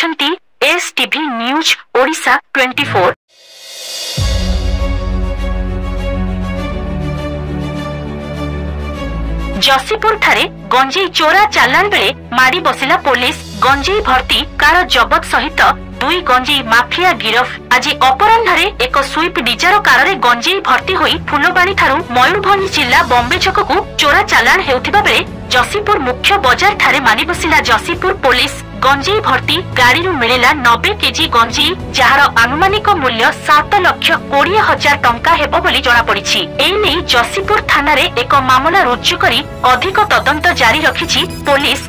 देखुछंती STV news Odisha 24। Jasipur ठारे गंजेई चोरा चालान बेले माड़ी बसिला पुलिस। गंजेई भर्ती कार जबत सहित दुई गंजेई माफिया गिरफ। आज अपराह्न एक स्वीप डिजार कार रे गंजेई भर्ती होई फुलबाणी ठारू मयूरभंज जिला बॉम्बे छककू चोरा चालान हेउथिबा बेले जसीपुर मुख्य बजार ठारे मानी बसिला जसीपुर पुलिस। गंजेई भर्ती गाड़ी रू मिलिला 90 केजी गंजेई, जार आनुमानिक मूल्य 7,20,000 टंका हेबो बोली जणा पड़िछि। एई नै जसीपुर थाना रे एक मामला रुजु करी अधिक तदंत जारी रखिछि police.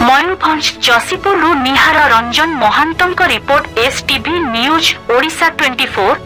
Mayurbhanj Jashipur Nihar Ranjan Mohanta report STV news Odisha 24।